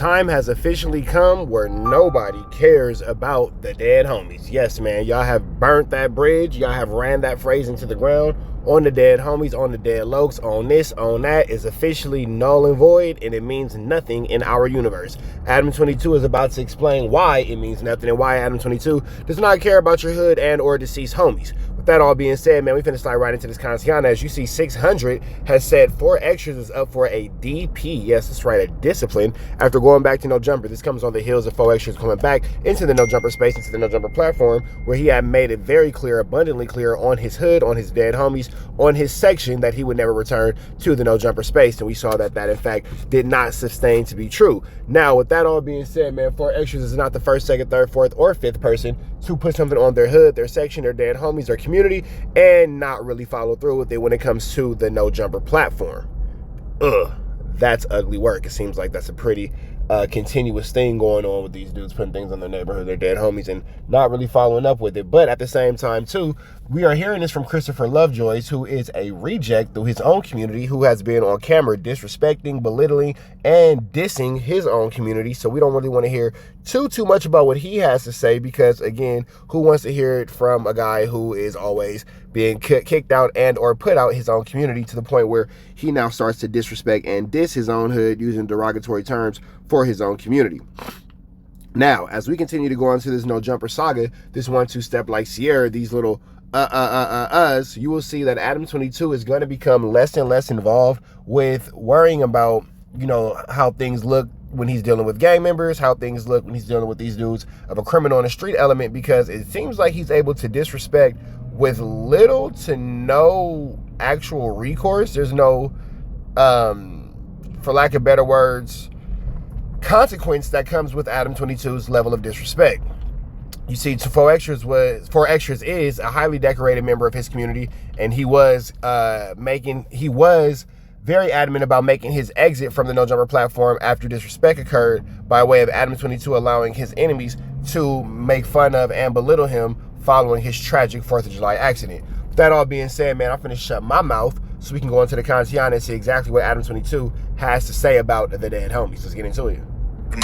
time has officially come where nobody cares about the dead homies. Yes, man, y'all have burnt that bridge. Y'all have ran that phrase into the ground. On the dead homies, on the dead lokes, on this, on that is officially null and void, and it means nothing in our universe. ADAM22 is about to explain why it means nothing and why ADAM22 does not care about your hood and or deceased homies. With that all being said, man, we finna slide right into this content. As you see, 600 has said 4 extras is up for a DP. Yes, that's right, a discipline. After going back to No Jumper, this comes on the heels of 4 extras coming back into the No Jumper space, into the No Jumper platform, where he had made it very clear, abundantly clear on his hood, on his dead homies, on his section, that he would never return to the No Jumper space. And we saw that in fact did not sustain to be true. Now, with that all being said, man, 4 extras is not the first, second, third, fourth, or fifth person to put something on their hood, their section, their dead homies, their community, and not really follow through with it when it comes to the No Jumper platform. That's ugly work. It seems like that's a pretty continuous thing going on with these dudes putting things on their neighborhood, their dead homies, and not really following up with it. But at the same time, too, we are hearing this from Christopher Lovejoy, who is a reject through his own community, who has been on camera disrespecting, belittling, and dissing his own community. So we don't really want to hear too much about what he has to say, because, again, who wants to hear it from a guy who is always being kicked out and or put out his own community, to the point where he now starts to disrespect and diss his own hood using derogatory terms for his own community. Now, as we continue to go on to this No Jumper saga, this 1-2 step like Sierra, these little you will see that ADAM22 is going to become less and less involved with worrying about, you know, how things look when he's dealing with gang members, how things look when he's dealing with these dudes of a criminal on the street element, because it seems like he's able to disrespect with little to no actual recourse. There's no, for lack of better words, consequence that comes with Adam22's level of disrespect. You see, 4 extras is a highly decorated member of his community, and he was very adamant about making his exit from the No Jumper platform after disrespect occurred, by way of Adam22 allowing his enemies to make fun of and belittle him following his tragic 4th of July accident. With that all being said, man, I'm finna shut my mouth so we can go into the content and see exactly what Adam22 has to say about the dead homies. Let's get into it.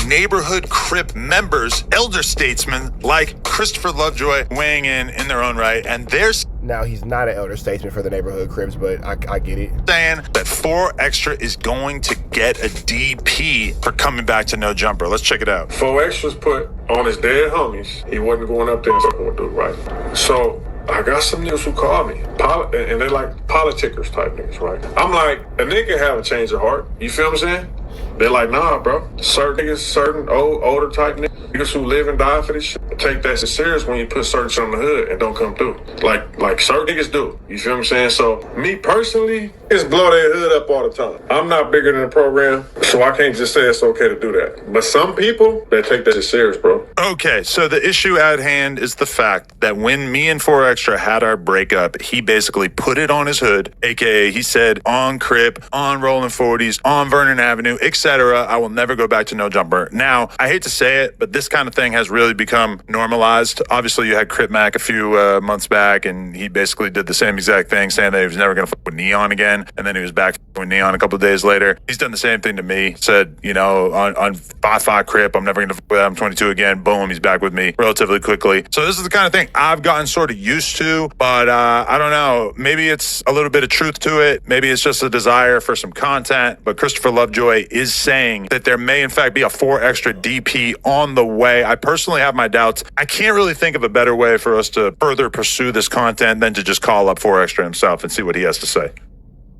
Neighborhood Crip members, elder statesmen like Christopher Lovejoy weighing in their own right, and there's now he's not an elder statesman for the Neighborhood Crips, but I get it. Saying that 4 extra is going to get a DP for coming back to No Jumper. Let's check it out. 4 extras put on his dead homies. He wasn't going up there and fucking with dude, right? So I got some niggas who call me, and they like politickers type niggas, right? I'm like, a nigga have a change of heart. You feel what I'm saying? They're like, nah, bro. Certain niggas, certain older type niggas who live and die for this shit, take that serious when you put certain shit on the hood and don't come through. Like certain niggas do. You feel what I'm saying? So me personally, just blow their hood up all the time. I'm not bigger than the program, so I can't just say it's okay to do that. But some people, they take that shit serious, bro. Okay, so the issue at hand is the fact that when me and 4 extra had our breakup, he basically put it on his hood, aka he said on Crip, on Rolling 40s, on Vernon Avenue, etc. I will never go back to No Jumper. Now, I hate to say it, but this kind of thing has really become normalized. Obviously, you had Crip Mac a few months back, and he basically did the same exact thing, saying that he was never going to fuck with Neon again, and then he was back with Neon a couple of days later. He's done the same thing to me. Said, you know, on 5-5 Crip, I'm never going to fuck with ADAM22 again. Boom, he's back with me relatively quickly. So this is the kind of thing I've gotten sort of used to, but I don't know. Maybe it's a little bit of truth to it. Maybe it's just a desire for some content, but Christopher Lovejoy is saying that there may in fact be a 4 extra DP on the way. I personally have my doubts. I can't really think of a better way for us to further pursue this content than to just call up 4 extra himself and see what he has to say.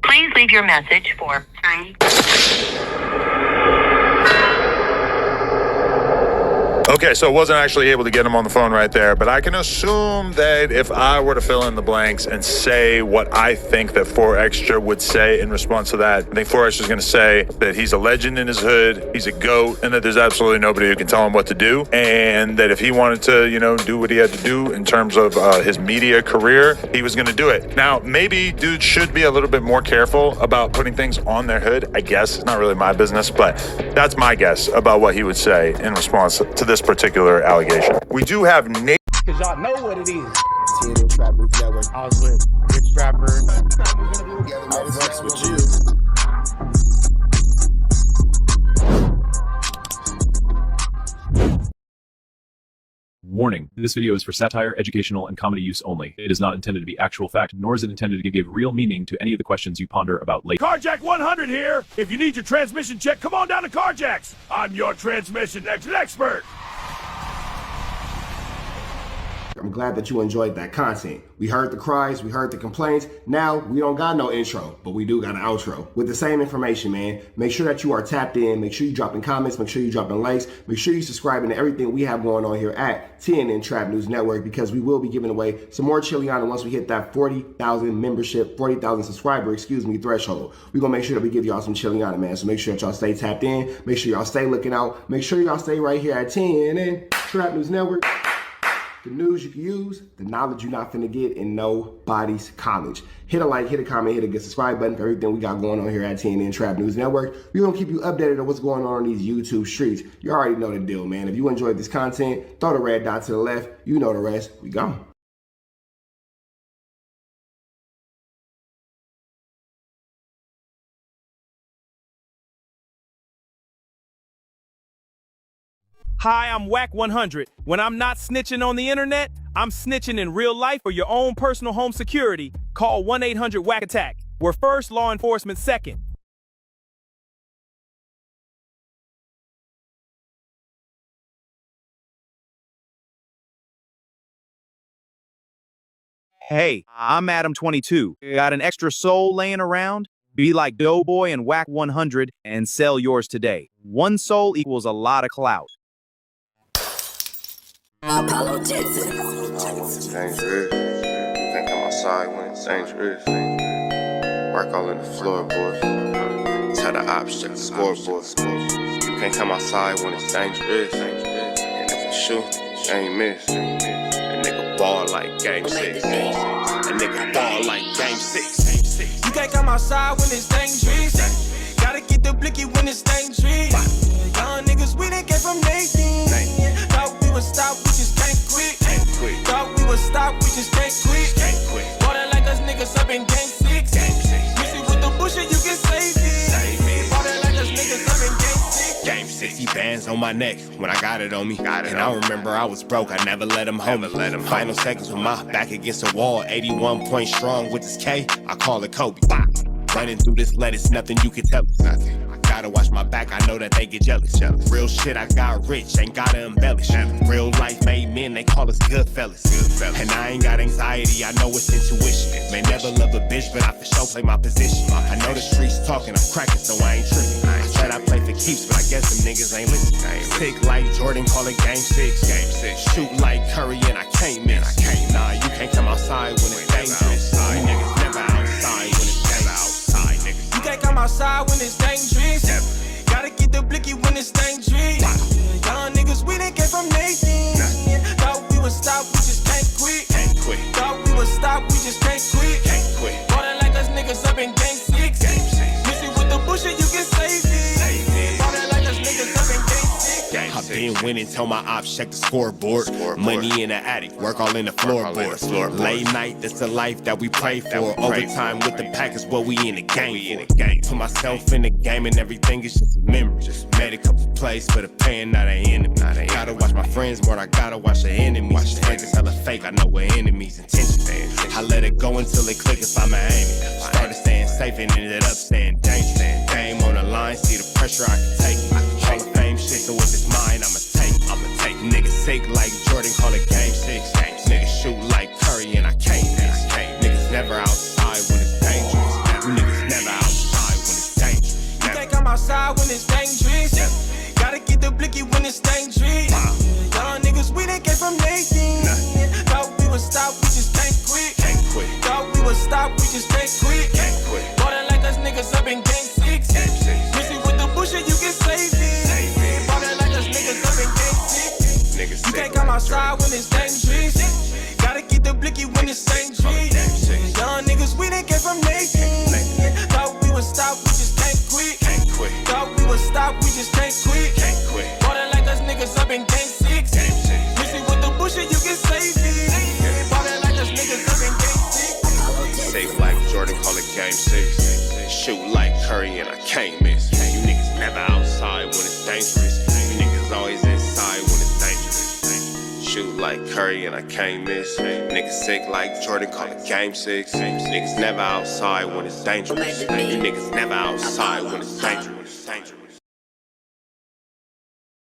Please leave your message for 3. Okay, so I wasn't actually able to get him on the phone right there, but I can assume that if I were to fill in the blanks and say what I think that 4 extra would say in response to that, I think 4 extra is going to say that he's a legend in his hood, he's a GOAT, and that there's absolutely nobody who can tell him what to do, and that if he wanted to, you know, do what he had to do in terms of his media career, he was going to do it. Now, maybe dudes should be a little bit more careful about putting things on their hood, I guess. It's not really my business, but that's my guess about what he would say in response to this particular allegation. We do have Nate. Cause y'all know what it is. I was with Rich Trapper. I was with you. Warning, this video is for satire, educational, and comedy use only. It is not intended to be actual fact, nor is it intended to give real meaning to any of the questions you ponder about late. Carjack100 here! If you need your transmission check, come on down to Carjack's! I'm your transmission expert! I'm glad that you enjoyed that content. We heard the cries, we heard the complaints. Now, we don't got no intro, but we do got an outro. With the same information, man. Make sure that you are tapped in. Make sure you dropping comments. Make sure you dropping likes. Make sure you subscribing to everything we have going on here at TNN Trap News Network, because we will be giving away some more Chiliana once we hit that 40,000 membership, 40,000 subscriber, threshold. We're going to make sure that we give y'all some Chiliana, man. So make sure that y'all stay tapped in. Make sure y'all stay looking out. Make sure y'all stay right here at TNN Trap News Network. The news you can use, the knowledge you're not finna get in nobody's college. Hit a like, hit a comment, hit a good subscribe button for everything we got going on here at TNN Trap News Network. We're gonna keep you updated on what's going on these YouTube streets. You already know the deal, man. If you enjoyed this content, throw the red dot to the left. You know the rest. We go. Hi, I'm Whack100. When I'm not snitching on the internet, I'm snitching in real life for your own personal home security. Call 1-800-WACK-ATTACK. We're first, law enforcement second. Hey, I'm ADAM22. Got an extra soul laying around? Be like Doughboy and Whack100 and sell yours today. One soul equals a lot of clout. Apollo Jackson. It's dangerous. You can't come outside when it's dangerous. Work all in the floorboard. Tell the ops check the scoreboard. You can't come outside when it's dangerous. And if you shoot, you ain't miss. A nigga ball like game 6. A nigga ball like game 6. You can't come outside when it's dangerous. Gotta get the blicky when it's dangerous. Young niggas, we done came from Nathan. Thought we would stop, we just can't quit. Thought we would stop, we just can't quit. Ballin' like us niggas up in game 6. Missy with the bullshit, you can save it. Ballin' like us niggas up in game 6. Game 60 bands on my neck when I got it on me. And I remember I was broke, I never let him hold me. Final seconds with my back against the wall. 81 point strong with this K, I call it Kobe. Running through this lettuce, nothing you can tell us. Nothing. Gotta watch my back, I know that they get jealous. Real shit, I got rich, ain't gotta embellish. Real life made men, they call us good fellas. And I ain't got anxiety, I know it's intuition. May never love a bitch, but I for sure play my position. I know the streets talking, I'm cracking, so I ain't tripping. I said I play for keeps, but I guess them niggas ain't listening. Sick like Jordan, call it game 6. Shoot like Curry, and I can't miss. Nah, you can't come outside when it's dangerous. You niggas never outside when it's dangerous. You can't come outside when it's dangerous. Gotta get the blicky when it's dangerous. Young niggas, we done came from Nathan. Thought we would stop, we just can't quit. Thought we would stop, we just can't quit. Ballin' like us niggas up in game 6. Missy with the bullshit, you can save it. Ballin' like us niggas up in game 6. I've been winning, tell my ops check the scoreboard. Money in the attic, work all in the floorboard. Late night, that's the life that we pray for. Overtime with the pack is what we in the game for. Put myself in the game and everything is just a memory. Made a couple plays for the pain, not an enemy. Gotta watch my friends more, I gotta watch the enemies. Friends is hella fake, I know what enemies' intentions. I let it go until it click if I'm aiming. Started staying safe and ended up staying dangerous. Game on the line, see the pressure I can take. Hall of Fame shit, so if it's mine, I'ma take. Niggas sick like Jordan, call it game 6. Niggas shoot like Curry, and I can't miss. Niggas never outside when it's dangerous. You niggas never outside when it's dangerous. You can't come outside when it's dangerous. Gotta get the blicky when it's dangerous. Young niggas, we done came from Nathan. Thought we would stop, we just can't quit. Thought we would stop, we just can't quit. Ballin' like us niggas up in game 6. Missy with the bullshit, you can save it. Ballin' like us niggas up in game 6. You can't come outside when it's dangerous. Gotta get the blicky when it's dangerous. Young niggas, we done came from Nathan. Thought we would stop, we just can't quit. Thought we would stop, we just can't quit. Ballin' like us niggas up in game 6. Missy with the bullshit, you can save it. Ballin' like us niggas up in game 6. Safe like Jordan, call it game 6. Shoot like Curry, and I can't miss. You niggas never outside when it's dangerous. You niggas always inside when it's dangerous. shoot like Curry and I can't miss. Niggas sick like Jordan, call it game 6. Niggas never outside when it's dangerous. You niggas never outside when it's dangerous.